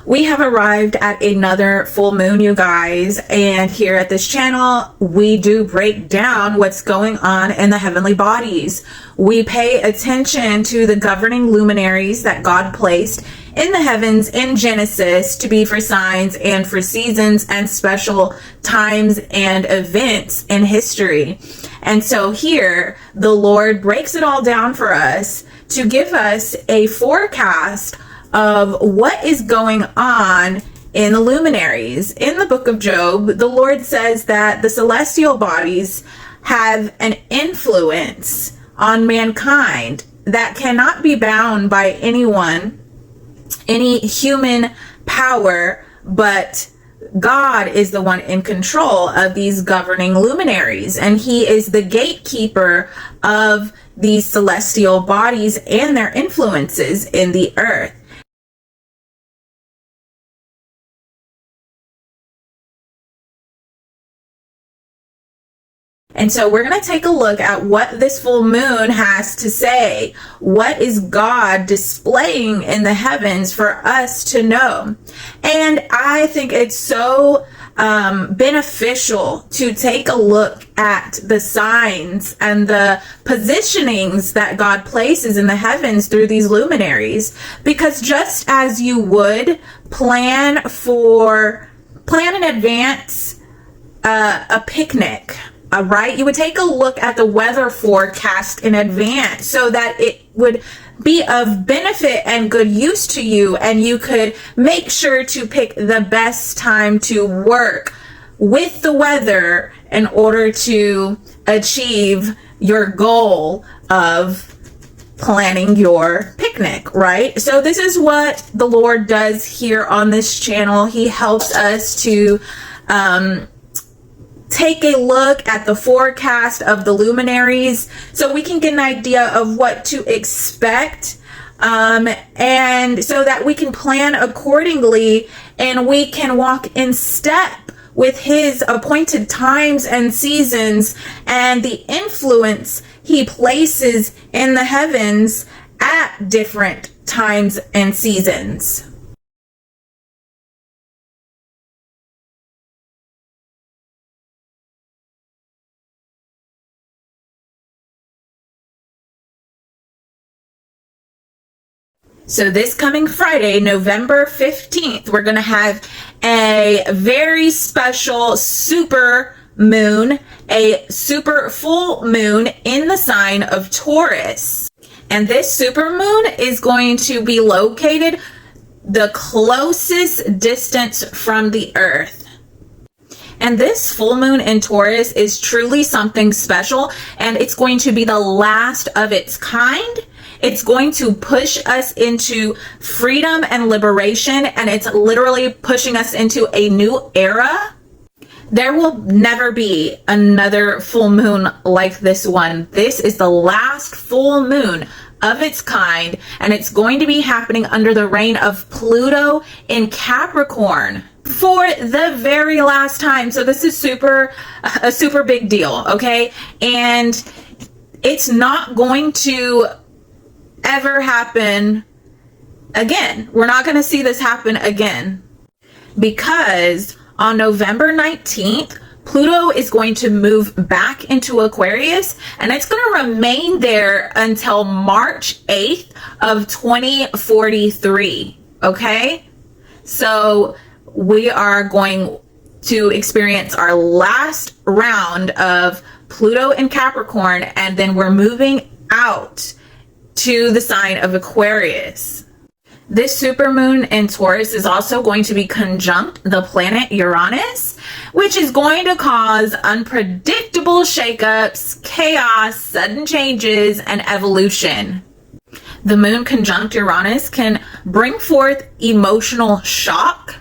We have arrived at another full moon, you guys, and here at this channel, we do break down what's going on in the heavenly bodies. We pay attention to the governing luminaries that God placed in the heavens in Genesis to be for signs and for seasons and special times and events in history. And so here, the Lord breaks it all down for us to give us a forecast of what is going on in the luminaries. In the book of Job, the Lord says that the celestial bodies have an influence on mankind that cannot be bound by anyone, any human power, but God is the one in control of these governing luminaries, and He is the gatekeeper of these celestial bodies and their influences in the earth. And so we're going to take a look at what this full moon has to say. What is God displaying in the heavens for us to know? And I think it's so beneficial to take a look at the signs and the positionings that God places in the heavens through these luminaries. Because just as you would plan in advance a picnic, right? You would take a look at the weather forecast in advance so that it would be of benefit and good use to you, and you could make sure to pick the best time to work with the weather in order to achieve your goal of planning your picnic, right? So this is what the Lord does here on this channel. He helps us to take a look at the forecast of the luminaries so we can get an idea of what to expect, and so that we can plan accordingly and we can walk in step with His appointed times and seasons and the influence He places in the heavens at different times and seasons. So this coming Friday, November 15th, we're going to have a very special super moon, a super full moon in the sign of Taurus. And this super moon is going to be located the closest distance from the Earth. And this full moon in Taurus is truly something special, and it's going to be the last of its kind. It's going to push us into freedom and liberation, and it's literally pushing us into a new era. There will never be another full moon like this one. This is the last full moon of its kind, and it's going to be happening under the reign of Pluto in Capricorn for the very last time. So this is a super big deal, okay? And it's not going to ever happen again. We're not going to see this happen again, because on November 19th, Pluto is going to move back into Aquarius, and it's going to remain there until March 8th of 2043. Okay? So we are going to experience our last round of Pluto in Capricorn, and then we're moving out to the sign of Aquarius. This supermoon in Taurus is also going to be conjunct the planet Uranus, which is going to cause unpredictable shakeups, chaos, sudden changes, and evolution. The moon conjunct Uranus can bring forth emotional shock,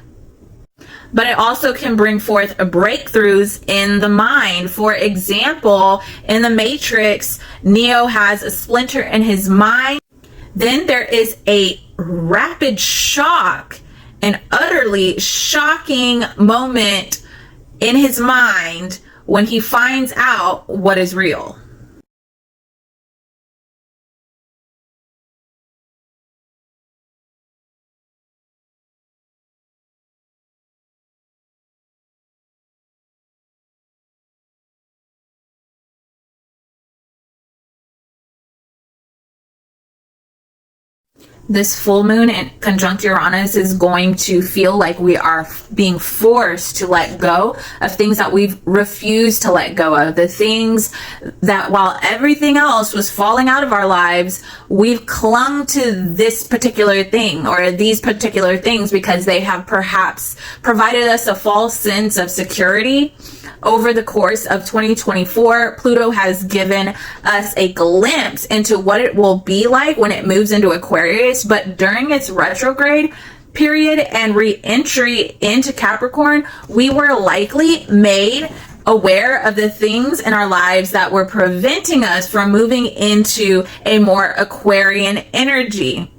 but it also can bring forth breakthroughs in the mind. For example, in the Matrix, Neo has a splinter in his mind. Then there is a rapid shock, an utterly shocking moment in his mind when he finds out what is real. This full moon in conjunct Uranus is going to feel like we are being forced to let go of things that we've refused to let go of. The things that while everything else was falling out of our lives, we've clung to this particular thing or these particular things because they have perhaps provided us a false sense of security. Over the course of 2024, Pluto has given us a glimpse into what it will be like when it moves into Aquarius, but during its retrograde period and re-entry into Capricorn, we were likely made aware of the things in our lives that were preventing us from moving into a more Aquarian energy.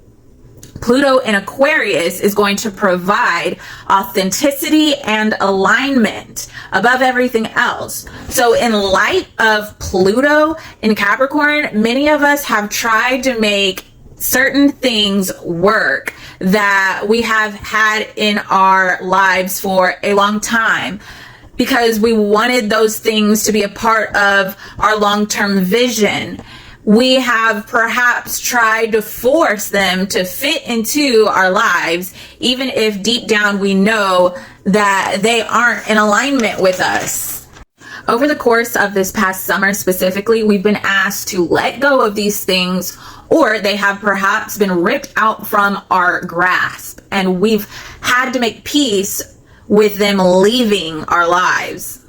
Pluto in Aquarius is going to provide authenticity and alignment above everything else. So in light of Pluto in Capricorn, many of us have tried to make certain things work that we have had in our lives for a long time, because we wanted those things to be a part of our long-term vision. We have perhaps tried to force them to fit into our lives, even if deep down we know that they aren't in alignment with us. Over the course of this past summer specifically, we've been asked to let go of these things, or they have perhaps been ripped out from our grasp, and we've had to make peace with them leaving our lives.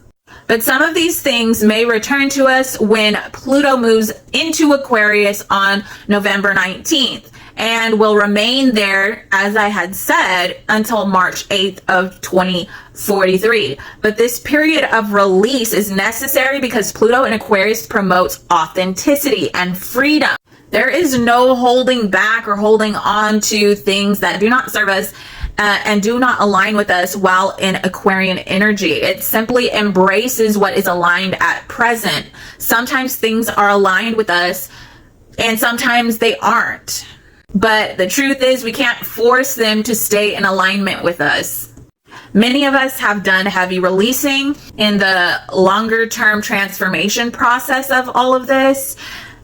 But some of these things may return to us when Pluto moves into Aquarius on November 19th and will remain there, as I had said, until March 8th of 2043. But this period of release is necessary because Pluto in Aquarius promotes authenticity and freedom. There is no holding back or holding on to things that do not serve us and do not align with us while in Aquarian energy. It simply embraces what is aligned at present. Sometimes things are aligned with us and sometimes they aren't. But the truth is we can't force them to stay in alignment with us. Many of us have done heavy releasing in the longer term transformation process of all of this.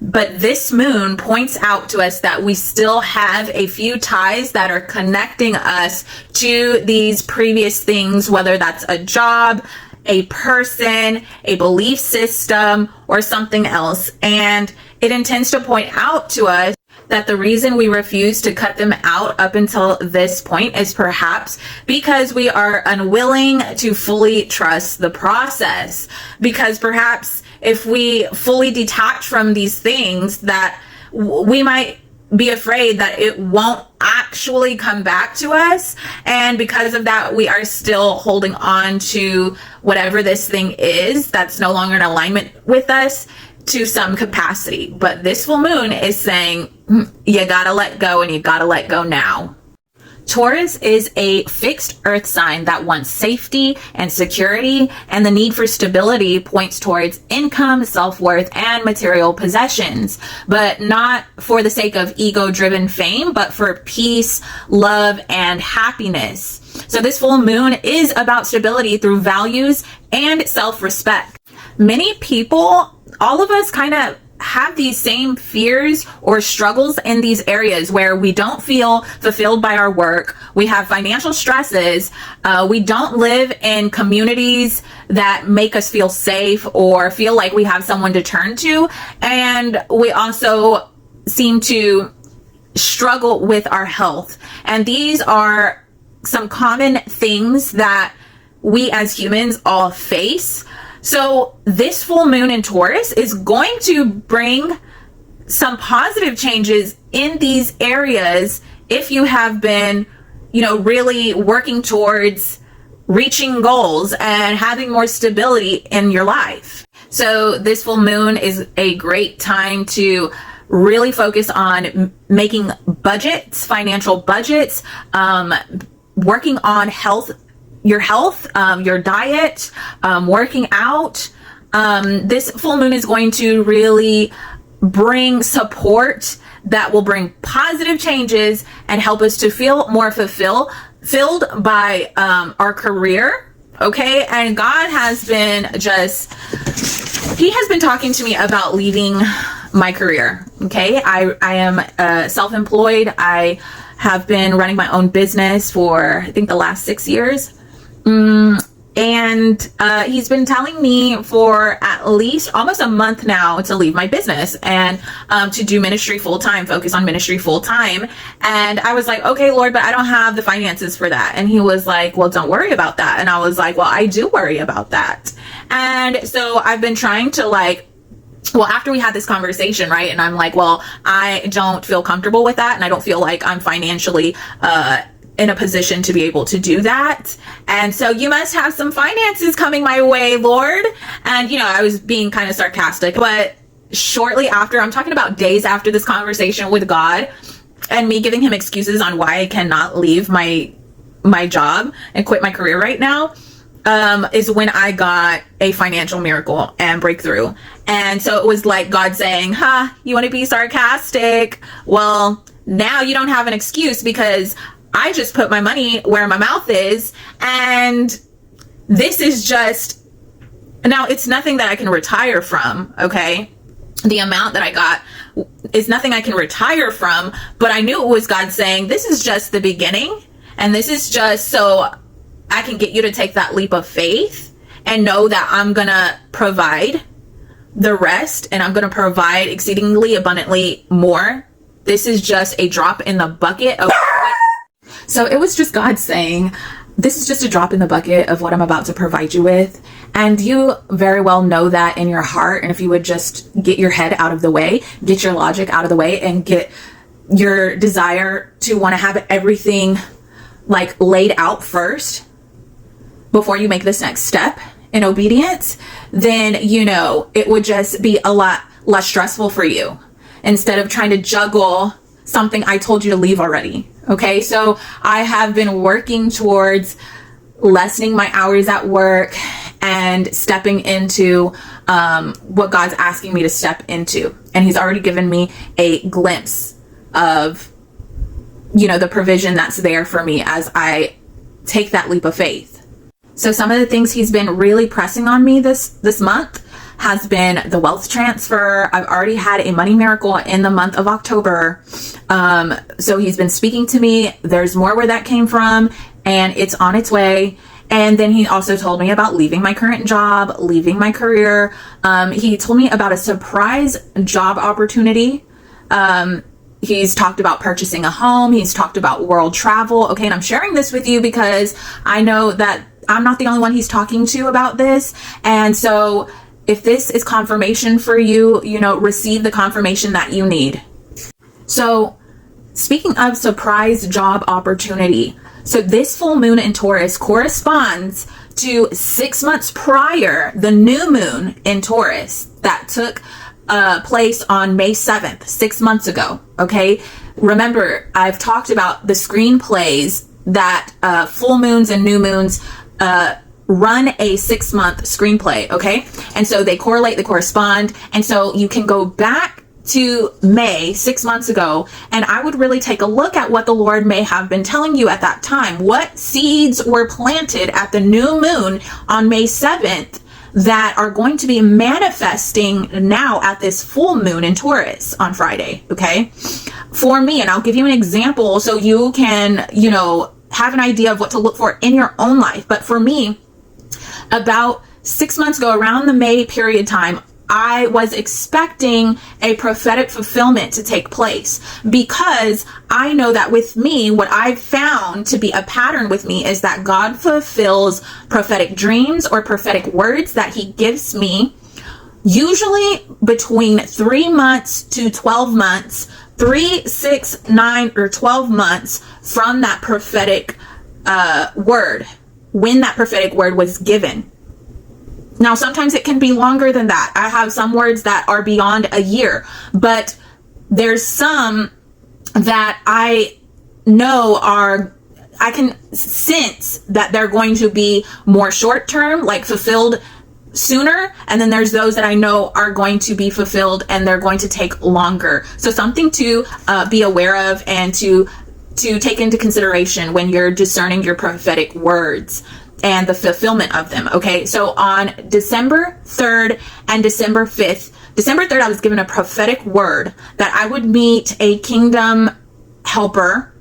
But this moon points out to us that we still have a few ties that are connecting us to these previous things, whether that's a job, a person, a belief system, or something else. And it intends to point out to us that the reason we refuse to cut them out up until this point is perhaps because we are unwilling to fully trust the process. Because perhaps if we fully detach from these things, that we might be afraid that it won't actually come back to us. And because of that, we are still holding on to whatever this thing is that's no longer in alignment with us to some capacity. But this full moon is saying, you gotta let go, and you gotta let go now. Taurus is a fixed earth sign that wants safety and security, and the need for stability points towards income, self-worth, and material possessions, but not for the sake of ego-driven fame, but for peace, love, and happiness. So this full moon is about stability through values and self-respect. Many people, all of us kind of have these same fears or struggles in these areas where we don't feel fulfilled by our work. We have financial stresses. We don't live in communities that make us feel safe or feel like we have someone to turn to. And we also seem to struggle with our health. And these are some common things that we as humans all face. So this full moon in Taurus is going to bring some positive changes in these areas if you have been, really working towards reaching goals and having more stability in your life. So this full moon is a great time to really focus on making budgets, financial budgets, working on your health, your diet, working out. This full moon is going to really bring support that will bring positive changes and help us to feel more fulfilled by our career. Okay. And God has been He has been talking to me about leaving my career. Okay. I am self-employed. I have been running my own business for, I think, the last 6 years. And he's been telling me for at least almost a month now to leave my business and to do ministry full time, focus on ministry full time. And I was like, okay, Lord, but I don't have the finances for that. And he was like, well, don't worry about that. And I was like, well, I do worry about that. And so I've been trying to well, after we had this conversation, right? And I'm like, well, I don't feel comfortable with that. And I don't feel like I'm financially, in a position to be able to do that. And so you must have some finances coming my way, Lord. And, I was being kind of sarcastic, but shortly after, I'm talking about days after this conversation with God and me giving him excuses on why I cannot leave my job and quit my career right now, is when I got a financial miracle and breakthrough. And so it was like God saying, you want to be sarcastic? Well, now you don't have an excuse, because I just put my money where my mouth is. And this is just, now it's nothing that I can retire from. Okay. The amount that I got is nothing I can retire from, but I knew it was God saying, this is just the beginning. And this is just so I can get you to take that leap of faith and know that I'm going to provide the rest, and I'm going to provide exceedingly abundantly more. This is just a drop in the bucket of So it was just God saying, this is just a drop in the bucket of what I'm about to provide you with. And you very well know that in your heart. And if you would just get your head out of the way, get your logic out of the way, and get your desire to want to have everything laid out first before you make this next step in obedience, then, it would just be a lot less stressful for you, instead of trying to juggle something I told you to leave already. Okay. So I have been working towards lessening my hours at work and stepping into what God's asking me to step into. And he's already given me a glimpse of, the provision that's there for me as I take that leap of faith. So some of the things he's been really pressing on me this month has been the wealth transfer. I've already had a money miracle in the month of October. So he's been speaking to me. There's more where that came from, and it's on its way. And then he also told me about leaving my current job, leaving my career. He told me about a surprise job opportunity. He's talked about purchasing a home. He's talked about world travel. Okay. And I'm sharing this with you because I know that I'm not the only one he's talking to about this. And so if this is confirmation for you, receive the confirmation that you need. So speaking of surprise job opportunity, so this full moon in Taurus corresponds to 6 months prior, the new moon in Taurus that took place on May 7th, 6 months ago. Okay. Remember, I've talked about the screenplays that full moons and new moons run a 6-month screenplay. Okay. And so they correlate, they correspond. And so you can go back to May 6 months ago, and I would really take a look at what the Lord may have been telling you at that time. What seeds were planted at the new moon on May 7th that are going to be manifesting now at this full moon in Taurus on Friday. Okay. For me, and I'll give you an example so you can, have an idea of what to look for in your own life. But for me, about 6 months ago, around the May period time, I was expecting a prophetic fulfillment to take place, because I know that with me, what I've found to be a pattern with me is that God fulfills prophetic dreams or prophetic words that he gives me, usually between 3 months to 12 months, 3, 6, 9, or 12 months from that prophetic word, when that prophetic word was given. Now, sometimes it can be longer than that. I have some words that are beyond a year, but there's some that I know I can sense that they're going to be more short term, like fulfilled sooner. And then there's those that I know are going to be fulfilled and they're going to take longer. So something to be aware of and to take into consideration when you're discerning your prophetic words and the fulfillment of them. Okay. So on December 3rd and December 5th, December 3rd, I was given a prophetic word that I would meet a kingdom helper,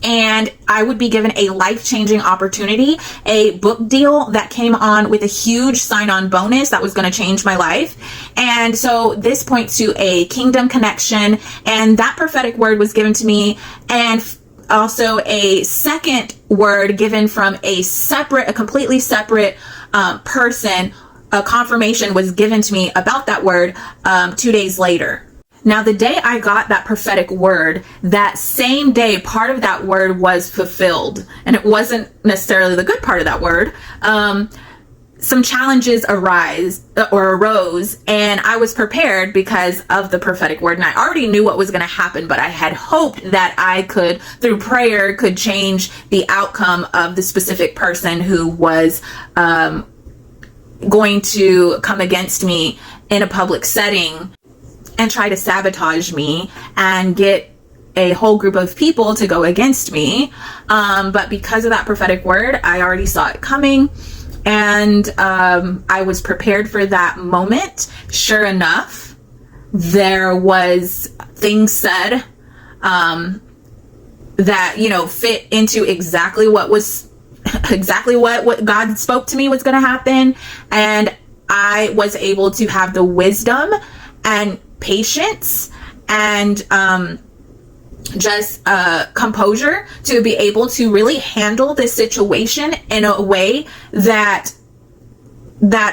and I would be given a life-changing opportunity, a book deal that came on with a huge sign-on bonus that was going to change my life. And so this points to a kingdom connection, and that prophetic word was given to me, and also a second word given from a completely separate person. A confirmation was given to me about that word 2 days later. Now, the day I got that prophetic word, that same day, part of that word was fulfilled. And it wasn't necessarily the good part of that word. Some challenges arose, and I was prepared because of the prophetic word. And I already knew what was going to happen, but I had hoped that I could, through prayer, could change the outcome of the specific person who was going to come against me in a public setting and try to sabotage me and get a whole group of people to go against me. But because of that prophetic word, I already saw it coming, and I was prepared for that moment. Sure enough, there was things said that, fit into exactly what God spoke to me was going to happen. And I was able to have the wisdom and patience and composure to be able to really handle this situation in a way that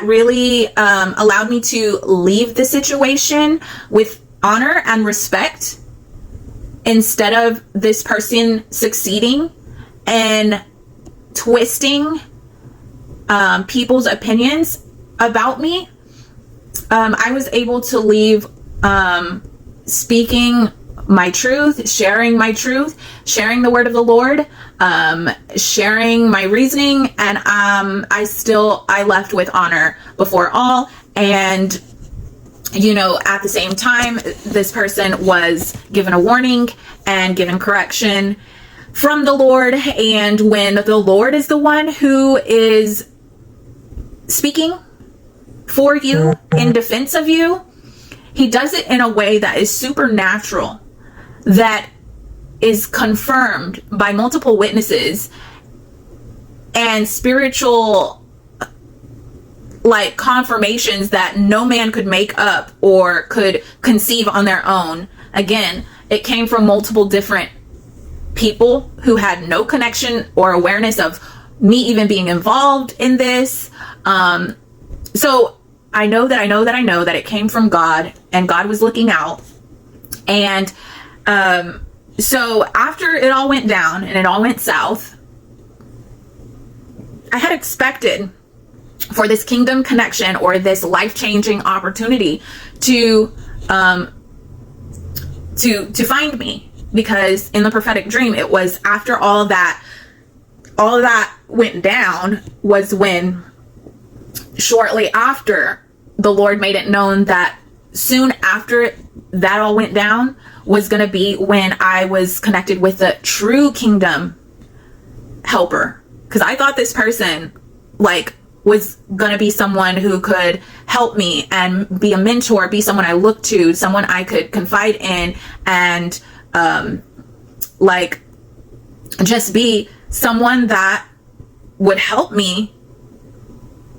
really allowed me to leave the situation with honor and respect, instead of this person succeeding and twisting people's opinions about me. I was able to leave speaking my truth, sharing the word of the Lord, sharing my reasoning, and I left with honor before all. And at the same time, this person was given a warning and given correction from the Lord. And when the Lord is the one who is speaking for you, in defense of you, he does it in a way that is supernatural, that is confirmed by multiple witnesses and spiritual confirmations that no man could make up or could conceive on their own. Again, it came from multiple different people who had no connection or awareness of me even being involved in this. So I know that it came from God, and God was looking out. And so after it all went down and it all went south, I had expected for this kingdom connection or this life-changing opportunity to find me, because in the prophetic dream, it was after all of that went down was when, shortly after, the Lord made it known that soon after that all went down was going to be when I was connected with the true kingdom helper. Because I thought this person was going to be someone who could help me and be a mentor, be someone I looked to, someone I could confide in, and just be someone that would help me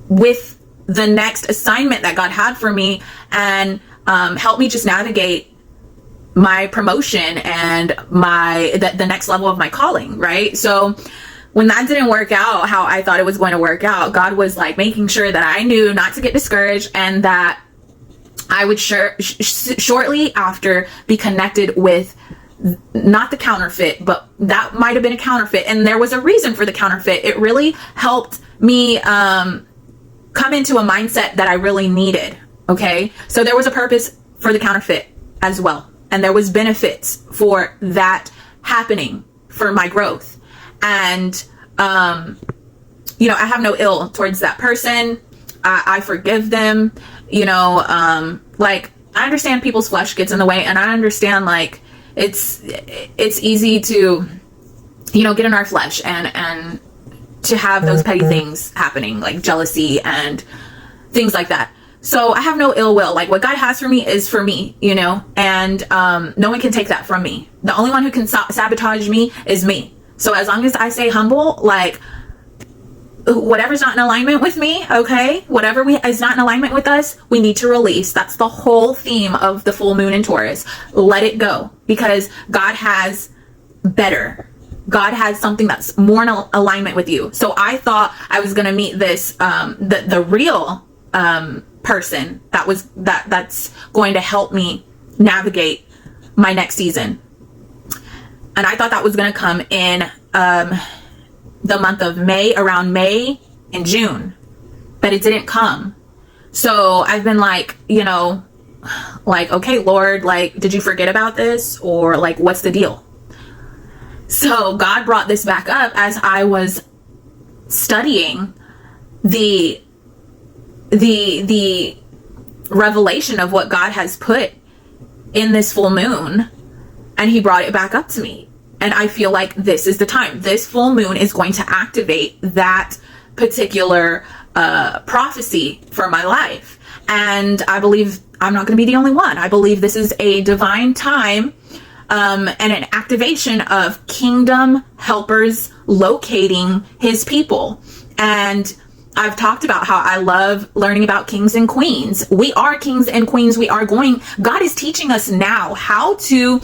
with the next assignment that God had for me, and help me just navigate my promotion and the next level of my calling, right? So when that didn't work out how I thought it was going to work out, God was making sure that I knew not to get discouraged, and that I would shortly after be connected with not the counterfeit, but that might have been a counterfeit, and there was a reason for the counterfeit. It really helped me come into a mindset that I really needed. Okay, so there was a purpose for the counterfeit as well, and there was benefits for that happening for my growth. And I have no ill towards that person. I forgive them. I understand people's flesh gets in the way, and I understand it's easy to get in our flesh and to have those petty things happening, like jealousy and things like that. So I have no ill will. Like, what God has for me is for me, you know, and no one can take that from me. The only one who can sabotage me is me. So as long as I stay humble, like, whatever's not in alignment with me, okay, whatever is not in alignment with us, we need to release. That's the whole theme of the full moon in Taurus. Let it go, because God has better. God has something that's more in alignment with you. So I thought I was going to meet this the real person that's going to help me navigate my next season. And I thought that was going to come in the month of May, around May and June, but it didn't come. So I've been like, you know, like, okay, Lord, like, did you forget about this, or like, what's the deal? So God brought this back up as I was studying the revelation of what God has put in this full moon, and he brought it back up to me. And I feel like this is the time. This full moon is going to activate that particular prophecy for my life. And I believe I'm not going to be the only one. I believe this is a divine time and an activation of kingdom helpers locating his people. And I've talked about how I love learning about kings and queens. We are kings and queens. God is teaching us now how to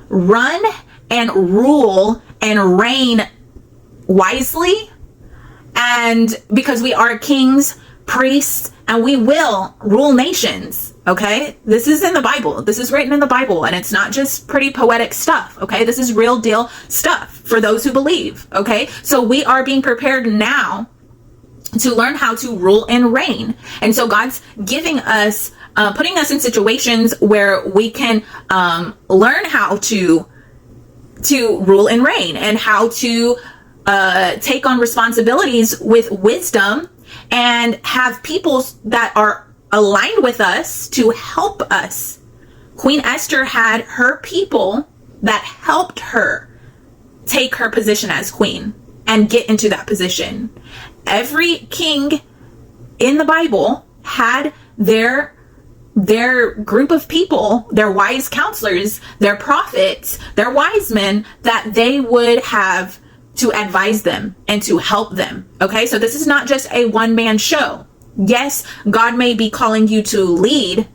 run and rule and reign wisely. And because we are kings, priests, and we will rule nations. Okay, this is in the Bible. This is written in the Bible, and it's not just pretty poetic stuff. Okay, this is real deal stuff for those who believe. Okay, so we are being prepared now to learn how to rule and reign. And so God's giving us, putting us in situations where we can learn how to rule and reign, and how to take on responsibilities with wisdom, and have people that are aligned with us to help us. Queen Esther had her people that helped her take her position as queen and get into that position. Every king in the Bible had their group of people, their wise counselors, their prophets, their wise men that they would have to advise them and to help them. Okay, so this is not just a one-man show. Yes, God may be calling you to lead,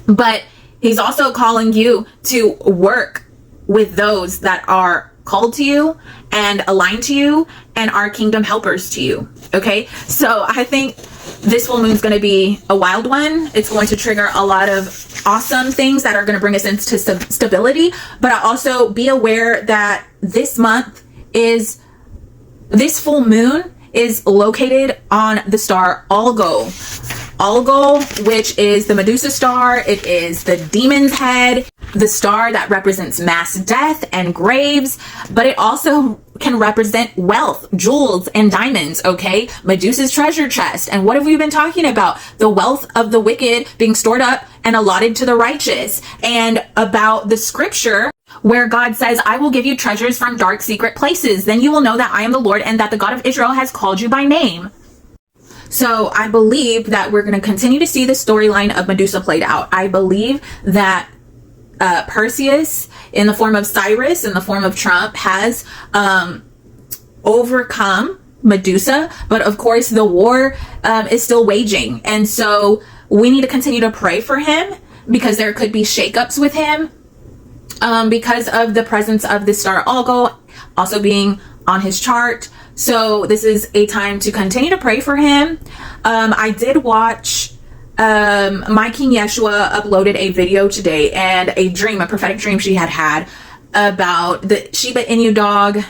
but he's also calling you to work with those that are called to you and aligned to you and are kingdom helpers to you. Okay, so I think this full moon is going to be a wild one. It's going to trigger a lot of awesome things that are going to bring us into stability. But I also be aware that this full moon is located on the star Algol. Algol, which is the Medusa star. It is the demon's head, the star that represents mass death and graves, but it also can represent wealth, jewels, and diamonds, okay? Medusa's treasure chest. And what have we been talking about? The wealth of the wicked being stored up and allotted to the righteous. And about the scripture where God says, I will give you treasures from dark secret places. Then you will know that I am the Lord, and that the God of Israel has called you by name. So I believe that we're going to continue to see the storyline of Medusa played out. I believe that Perseus, in the form of Cyrus, in the form of Trump, has overcome Medusa, but of course the war is still waging, and so we need to continue to pray for him, because there could be shakeups with him because of the presence of the star Algol also being on his chart. So this is a time to continue to pray for him. I did watch my King Yeshua uploaded a video today, and a prophetic dream she had about the Shiba Inu dog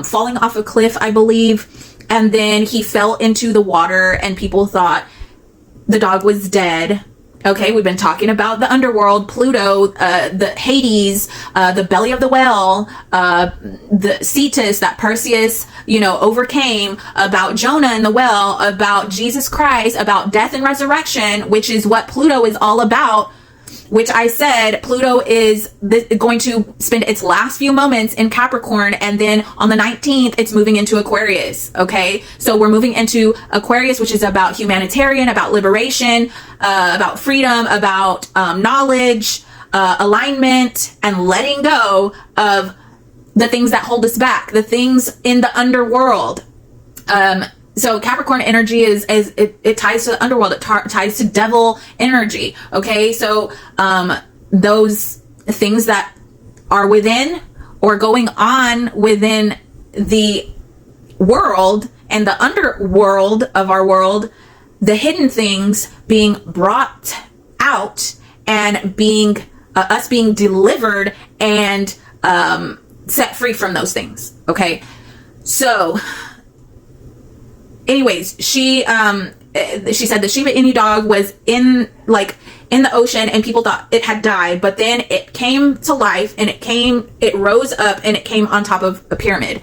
falling off a cliff, I believe, and then he fell into the water, and people thought the dog was dead. Okay, we've been talking about the underworld, Pluto, the Hades, the belly of the whale, the Cetus that Perseus, overcame, about Jonah in the well, about Jesus Christ, about death and resurrection, which is what Pluto is all about. which I said Pluto is going to spend its last few moments in Capricorn, and then on the 19th it's moving into Aquarius. Okay, so we're moving into Aquarius, which is about humanitarian, about liberation, about freedom, about knowledge, alignment, and letting go of the things that hold us back, the things in the underworld. So Capricorn energy it ties to the underworld. It ties to devil energy. Okay. So, those things that are within or going on within the world and the underworld of our world, the hidden things being brought out and being, us being delivered and, set free from those things. Okay. So, anyways, she said the Shiba Inu dog was in the ocean and people thought it had died, but then it came to life and it rose up and it came on top of a pyramid.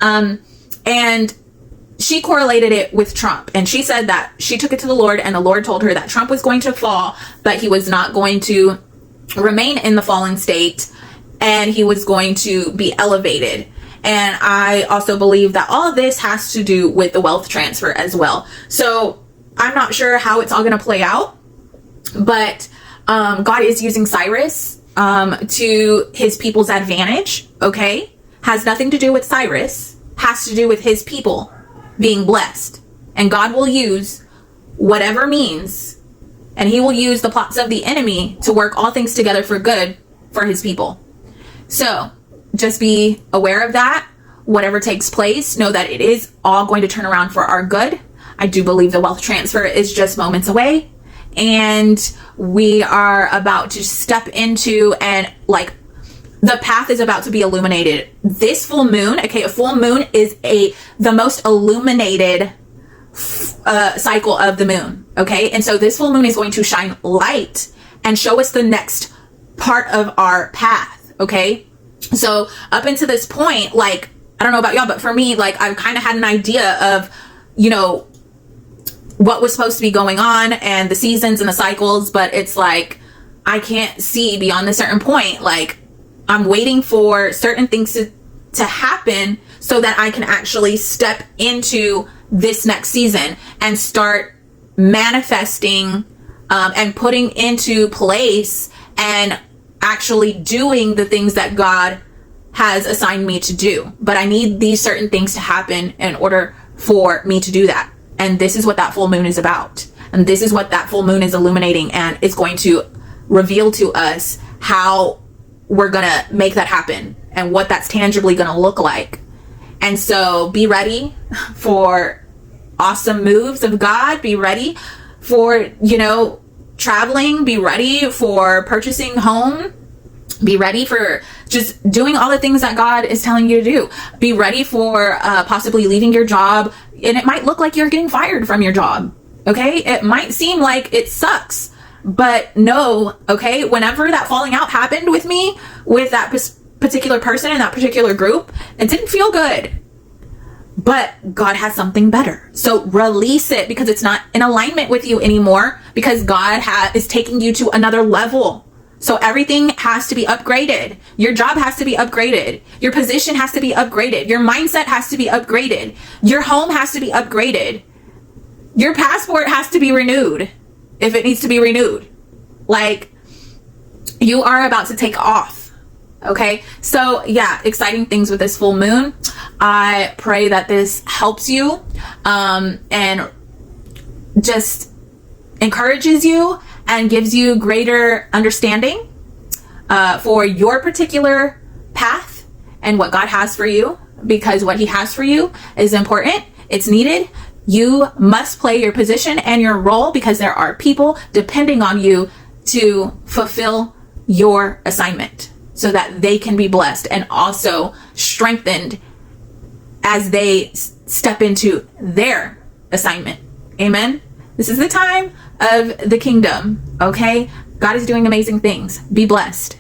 And she correlated it with Trump, and she said that she took it to the Lord, and the Lord told her that Trump was going to fall, but he was not going to remain in the fallen state, and he was going to be elevated. And I also believe that all of this has to do with the wealth transfer as well. So I'm not sure how it's all going to play out, but God is using Cyrus to his people's advantage. Okay, has nothing to do with Cyrus, has to do with his people being blessed. And God will use whatever means, and he will use the plots of the enemy to work all things together for good for his people. So just be aware of that. Whatever takes place, know that it is all going to turn around for our good. I do believe the wealth transfer is just moments away, and we are about to step into, and the path is about to be illuminated. This full moon, okay, a full moon is the most illuminated cycle of the moon. Okay, and so this full moon is going to shine light and show us the next part of our path. Okay, so up until this point, I don't know about y'all, but for me, I've kind of had an idea of, what was supposed to be going on and the seasons and the cycles, but it's I can't see beyond a certain point. I'm waiting for certain things to happen so that I can actually step into this next season and start manifesting, and putting into place and actually doing the things that God has assigned me to do. But I need these certain things to happen in order for me to do that. And this is what that full moon is about. And this is what that full moon is illuminating. And it's going to reveal to us how we're going to make that happen and what that's tangibly going to look like. And so be ready for awesome moves of God. Be ready for, traveling. Be ready for purchasing home. Be ready for just doing all the things that God is telling you to do. Be ready for possibly leaving your job. And it might look like you're getting fired from your job. Okay. It might seem like it sucks, but no. Okay. Whenever that falling out happened with me, with that particular person in that particular group, it didn't feel good. But God has something better. So release it, because it's not in alignment with you anymore, because God is taking you to another level. So everything has to be upgraded. Your job has to be upgraded. Your position has to be upgraded. Your mindset has to be upgraded. Your home has to be upgraded. Your passport has to be renewed if it needs to be renewed. You are about to take off. Okay, so yeah, exciting things with this full moon. I pray that this helps you, and just encourages you and gives you greater understanding for your particular path and what God has for you, because what he has for you is important. It's needed. You must play your position and your role, because there are people depending on you to fulfill your assignment, so that they can be blessed and also strengthened as they step into their assignment. Amen. This is the time of the kingdom. Okay. God is doing amazing things. Be blessed.